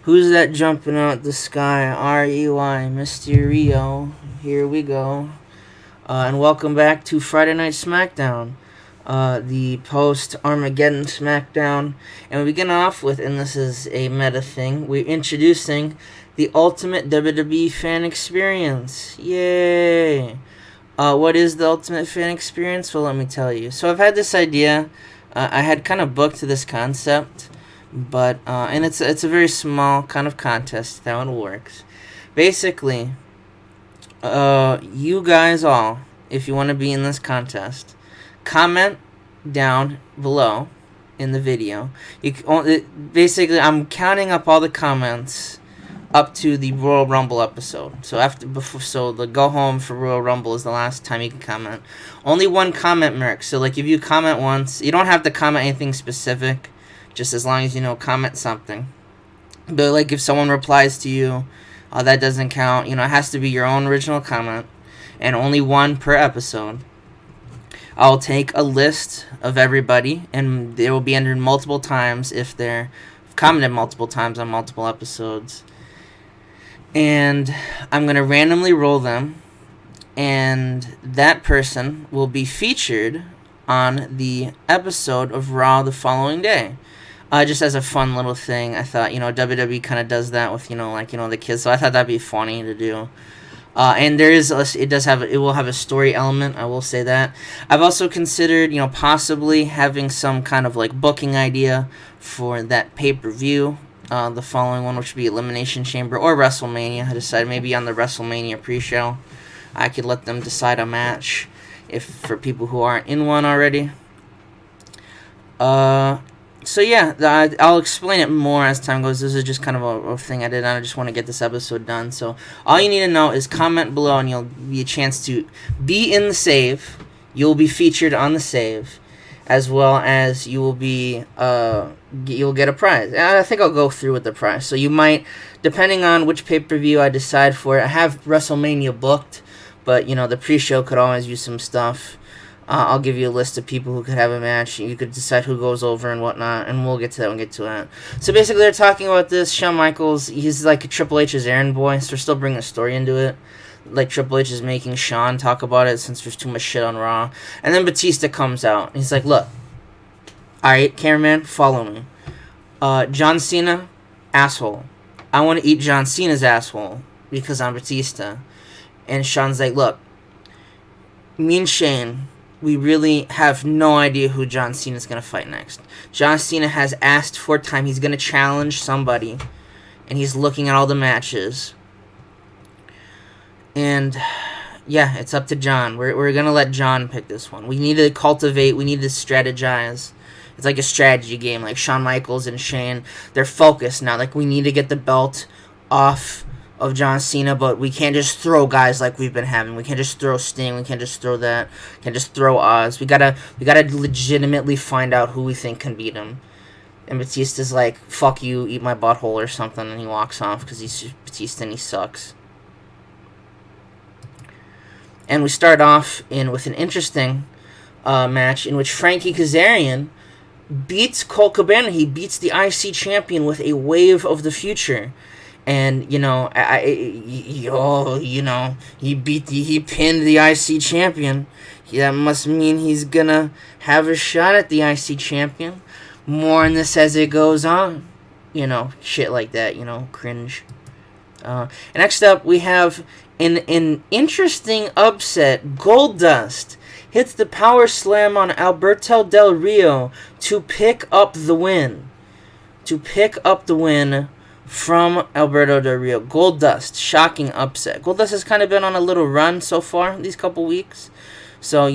Who's that jumping out the sky? R-E-Y, Mysterio. Here we go. And welcome back to Friday Night SmackDown. The post-Armageddon SmackDown. And we begin off with, and this is a meta thing, we're introducing the ultimate WWE fan experience. Yay! What is the ultimate fan experience? Well, let me tell you. So I've had this idea. I had kind of booked this concept. But and it's a very small kind of contest how it works. Basically, you guys all, if you want to be in this contest, comment down below in the video. Basically, I'm counting up all the comments up to the Royal Rumble episode. So the go home for Royal Rumble is the last time you can comment. Only one comment mark. So like if you comment once, you don't have to comment anything specific. Just as long as comment something. But like if someone replies to you, that doesn't count. It has to be your own original comment, and only one per episode. I'll take a list of everybody, and they will be entered multiple times if they're commented multiple times on multiple episodes. And I'm gonna randomly roll them, and that person will be featured on the episode of Raw the following day. Just as a fun little thing, I thought, WWE kind of does that with, the kids. So I thought that'd be funny to do. And it will have a story element. I will say that. I've also considered, possibly having some kind of like booking idea for that pay-per-view. The following one, which would be Elimination Chamber or WrestleMania. I decided maybe on the WrestleMania pre-show, I could let them decide a match for people who aren't in one already. So yeah, I'll explain it more as time goes. This is just kind of a thing I did, and I just want to get this episode done. So all you need to know is comment below, and you'll be a chance to be in the save. You'll be featured on the save, as well as you will be you'll get a prize. And I think I'll go through with the prize. So you might, depending on which pay-per-view I decide for, I have WrestleMania booked, but the pre-show could always use some stuff. I'll give you a list of people who could have a match. You could decide who goes over and whatnot, and we'll get to that when we get to that. So basically, they're talking about this. Shawn Michaels, he's like Triple H's errand boy, so we're still bringing a story into it. Like Triple H is making Shawn talk about it since there's too much shit on Raw. And then Batista comes out, and he's like, look, alright, cameraman, follow me. John Cena, asshole. I want to eat John Cena's asshole because I'm Batista. And Shawn's like, look, me and Shane, we really have no idea who John Cena's going to fight next. John Cena has asked for time. He's going to challenge somebody. And he's looking at all the matches. And, yeah, it's up to John. We're going to let John pick this one. We need to cultivate. We need to strategize. It's like a strategy game. Like Shawn Michaels and Shane, they're focused now. Like, we need to get the belt off of John Cena, but we can't just throw guys like we've been having. We can't just throw Sting. We can't just throw that. We can't just throw Oz. We gotta legitimately find out who we think can beat him. And Batista's like, fuck you, eat my butthole or something, and he walks off because he's Batista and he sucks. And we start off with an interesting match in which Frankie Kazarian beats Colt Cabana. He beats the IC champion with a wave of the future. And, he pinned the IC champion. That must mean he's gonna have a shot at the IC champion. More on this as it goes on. Shit like that, cringe. Next up, we have an interesting upset. Goldust hits the power slam on Alberto Del Rio to pick up the win. From Alberto Del Rio. Goldust, shocking upset. Goldust has kind of been on a little run so far these couple weeks. So,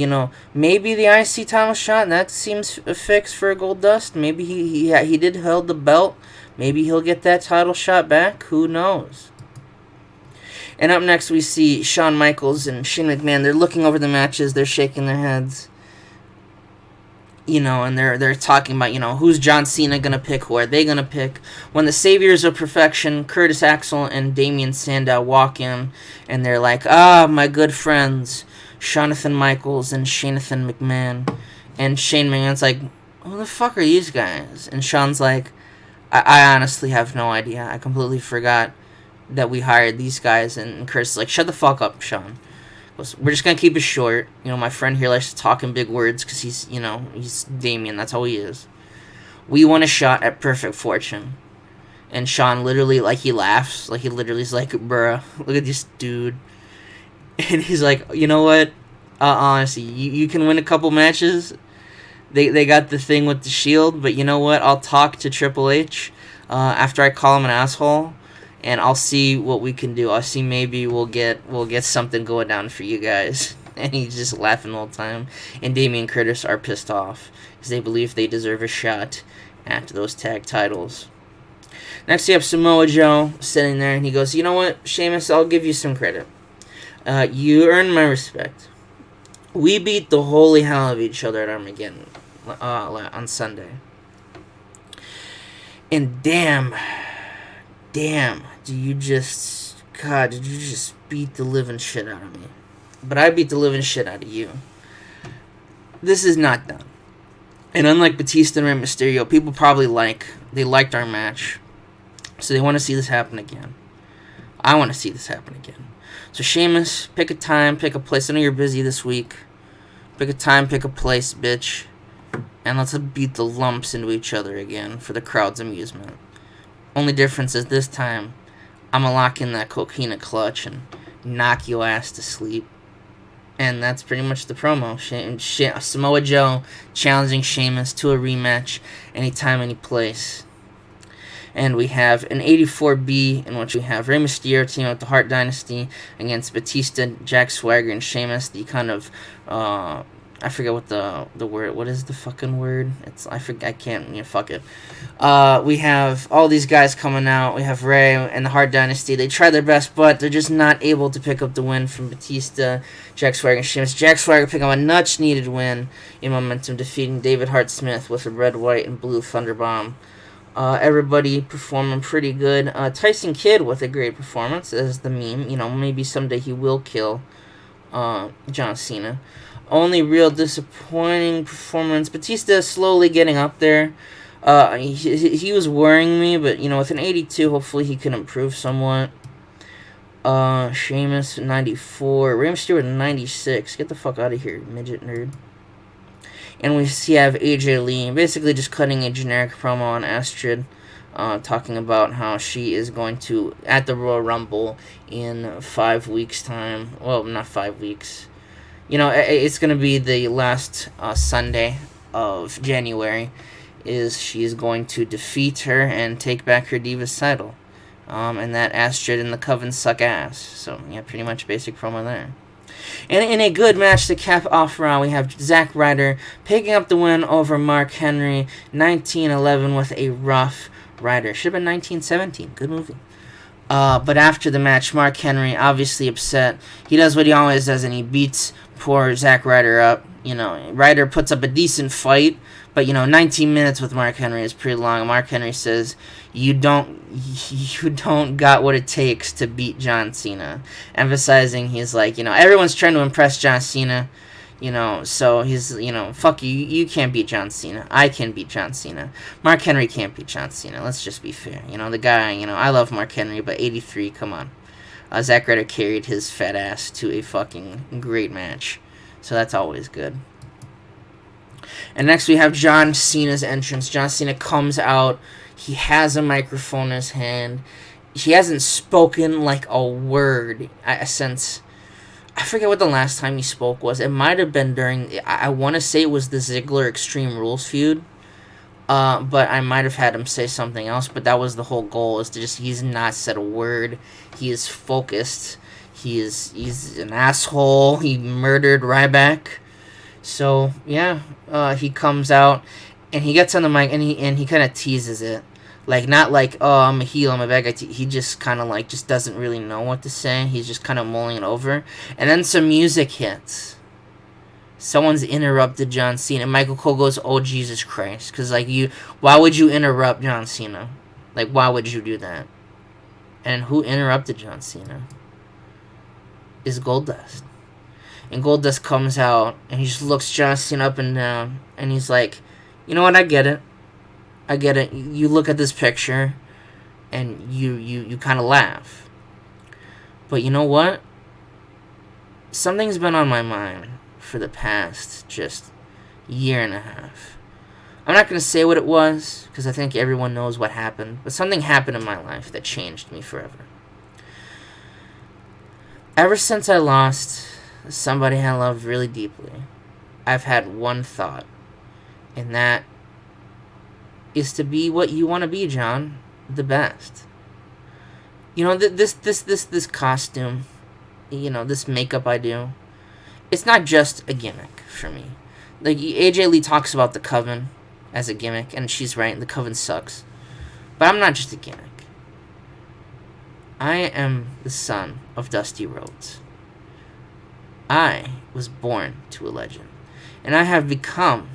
maybe the IC title shot, that seems a fix for Goldust. Maybe he did hold the belt. Maybe he'll get that title shot back. Who knows? And up next we see Shawn Michaels and Shane McMahon. They're looking over the matches. They're shaking their heads. And they're talking about, who's John Cena going to pick? Who are they going to pick? When the Saviors of Perfection, Curtis Axel and Damian Sandow walk in, and they're like, my good friends, Jonathan Michaels and Shanathan McMahon. And Shane McMahon's like, who the fuck are these guys? And Shawn's like, I honestly have no idea. I completely forgot that we hired these guys, and Chris is like, shut the fuck up, Shawn. We're just gonna keep it short. You know, my friend here likes to talk in big words because he's Damien. That's how he is. We want a shot at perfect fortune. And Shawn literally, like, he laughs. Like, he literally is like, bruh, look at this dude. And he's like, you know what? Honestly, you can win a couple matches. They got the thing with the Shield, but you know what? I'll talk to Triple H after I call him an asshole, and I'll see what we can do. I'll see maybe we'll get something going down for you guys. And he's just laughing the whole time. And Damien and Curtis are pissed off because they believe they deserve a shot at those tag titles. Next, you have Samoa Joe sitting there, and he goes, you know what, Sheamus, I'll give you some credit. You earned my respect. We beat the holy hell out of each other at Armageddon on Sunday. And damn, did you just beat the living shit out of me. But I beat the living shit out of you. This is not done. And unlike Batista and Rey Mysterio, people probably liked our match. So they want to see this happen again. I want to see this happen again. So Sheamus, pick a time, pick a place. I know you're busy this week. Pick a time, pick a place, bitch. And let's beat the lumps into each other again for the crowd's amusement. Only difference is this time, I'm going to lock in that coquina clutch and knock your ass to sleep. And that's pretty much the promo. Samoa Joe challenging Sheamus to a rematch anytime, any place. And we have an 84B in which we have Rey Mysterio teaming with the Hart Dynasty against Batista, Jack Swagger, and Sheamus. The kind of, I forget what the word, what is the fucking word? I can't, fuck it. We have all these guys coming out. We have Rey and the Hart Dynasty. They try their best, but they're just not able to pick up the win from Batista, Jack Swagger, and Sheamus. Jack Swagger picking up a much-needed win in Momentum, defeating David Hart Smith with a red, white, and blue Thunderbomb. Everybody performing pretty good. Tyson Kidd with a great performance as the meme. Maybe someday he will kill John Cena. Only real disappointing performance. Batista slowly getting up there. He was worrying me, but with an 82, hopefully he can improve somewhat. Sheamus 94. Rey Mysterio 96. Get the fuck out of here, midget nerd. And we have AJ Lee basically just cutting a generic promo on Astrid, talking about how she is going to, at the Royal Rumble in 5 weeks' time. Well, not 5 weeks. It's going to be the last Sunday of January. She's going to defeat her and take back her Divas title. And that Astrid and the Coven suck ass. So, yeah, pretty much basic promo there. And in a good match to cap off Raw, we have Zack Ryder picking up the win over Mark Henry, 19-11 with a rough Ryder. Should have been 19-17. Good movie. But after the match, Mark Henry, obviously upset. He does what he always does, and he beats poor Zack Ryder up. Ryder puts up a decent fight, but 19 minutes with Mark Henry is pretty long. Mark Henry says, you don't got what it takes to beat John Cena. Emphasizing he's like, everyone's trying to impress John Cena, so he's, fuck you, you can't beat John Cena. I can beat John Cena. Mark Henry can't beat John Cena. Let's just be fair. The guy, I love Mark Henry, but 83, come on. Zack Ryder carried his fat ass to a fucking great match. So that's always good. And next we have John Cena's entrance. John Cena comes out. He has a microphone in his hand. He hasn't spoken like a word since, I forget what the last time he spoke was. It might have been during, I want to say it was the Ziggler Extreme Rules feud. But I might have had him say something else. But that was the whole goal, is to he's not said a word. He is focused. He's an asshole. He murdered Ryback. So yeah, he comes out and he gets on the mic and he kind of teases it, like not like, oh, I'm a heel, I'm a bad guy. He just kind of just doesn't really know what to say. He's just kind of mulling it over, and then some music hits. Someone's interrupted John Cena. Michael Cole goes, "Oh Jesus Christ!" Because why would you interrupt John Cena? Why would you do that? And who interrupted John Cena? Is Goldust. And Goldust comes out, and he just looks John Cena up and down, and he's like, you know what, I get it. I get it. You look at this picture, and you kind of laugh. But you know what? Something's been on my mind for the past just year and a half. I'm not going to say what it was, because I think everyone knows what happened. But something happened in my life that changed me forever. Ever since I lost somebody I loved really deeply, I've had one thought. And that is to be what you want to be, John. The best. You know, this costume, you know, this makeup I do, it's not just a gimmick for me. Like, AJ Lee talks about the Coven as a gimmick, and she's right, the Coven sucks. But I'm not just a gimmick. I am the son of Dusty Rhodes. I was born to a legend. And I have become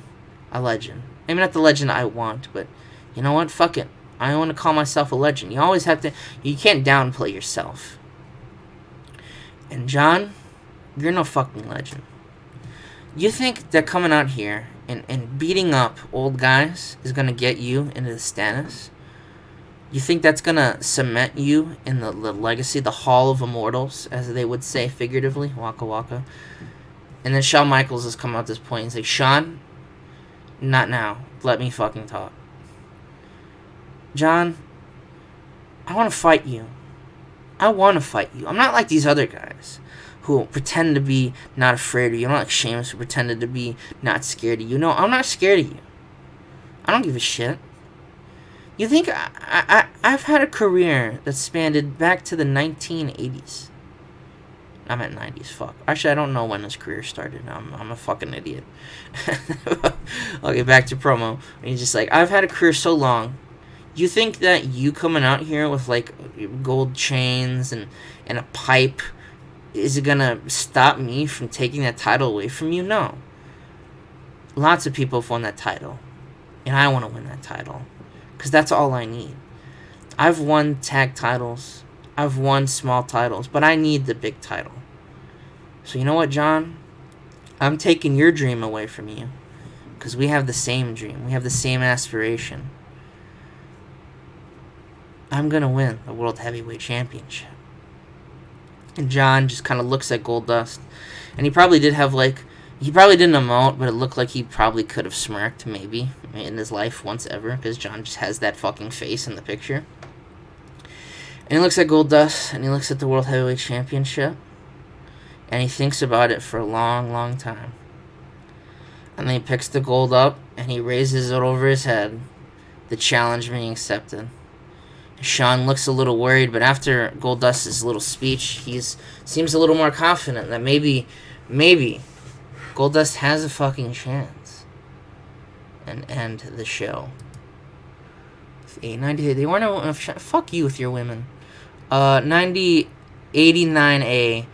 a legend. Maybe not the legend I want, but you know what? Fuck it. I want to call myself a legend. You always have to... You can't downplay yourself. And John, you're no fucking legend. You think that coming out here and beating up old guys is going to get you into the status? You think that's going to cement you in the legacy, the Hall of Immortals, as they would say figuratively? Waka waka. And then Shawn Michaels has come out at this point and say, Shawn, not now. Let me fucking talk. John, I want to fight you. I want to fight you. I'm not like these other guys who pretend to be not afraid of you. I'm not like Sheamus who pretended to be not scared of you. No, I'm not scared of you. I don't give a shit. You think I've had a career that spanned back to the 1980s. I meant 90s, fuck. Actually, I don't know when his career started. I'm a fucking idiot. Okay, back to promo. And he's just like, I've had a career so long. You think that you coming out here with, like, gold chains and a pipe is it gonna stop me from taking that title away from you? No. Lots of people have won that title. And I want to win that title. Because that's all I need. I've won tag titles. I've won small titles. But I need the big title. So you know what, John? I'm taking your dream away from you. Because we have the same dream. We have the same aspiration. I'm going to win the World Heavyweight Championship. And John just kind of looks at Goldust. And he probably did have, like... He probably didn't emote, but it looked like he probably could have smirked, maybe, in his life once ever. Because John just has that fucking face in the picture. And he looks at Goldust, and he looks at the World Heavyweight Championship. And he thinks about it for a long, long time. And then he picks the gold up, and he raises it over his head. The challenge being accepted. Shawn looks a little worried, but after Goldust's little speech, he seems a little more confident that maybe Goldust has a fucking chance and end the show. 890, they weren't fuck you with your women. 89A,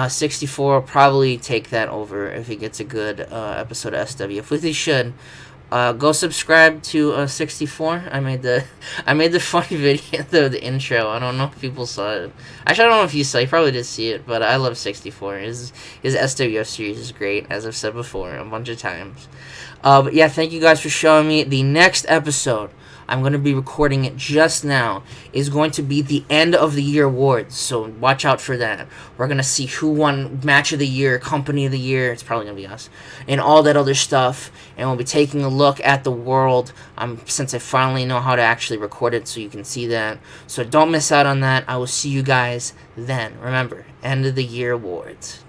64 will probably take that over if he gets a good episode of SW. If he should. Go subscribe to 64. I made the funny video, the intro. I don't know if people saw it. Actually, I don't know if you saw it. You probably did see it, but I love 64. His SWF series is great, as I've said before a bunch of times. But yeah, thank you guys for showing me. The next episode, I'm going to be recording it just now, is going to be the end of the year awards, so watch out for that. We're going to see who won Match of the Year, Company of the Year, it's probably going to be us, and all that other stuff, and we'll be taking a look at the world, since I finally know how to actually record it, so you can see that. So don't miss out on that. I will see you guys then. Remember, end of the year awards.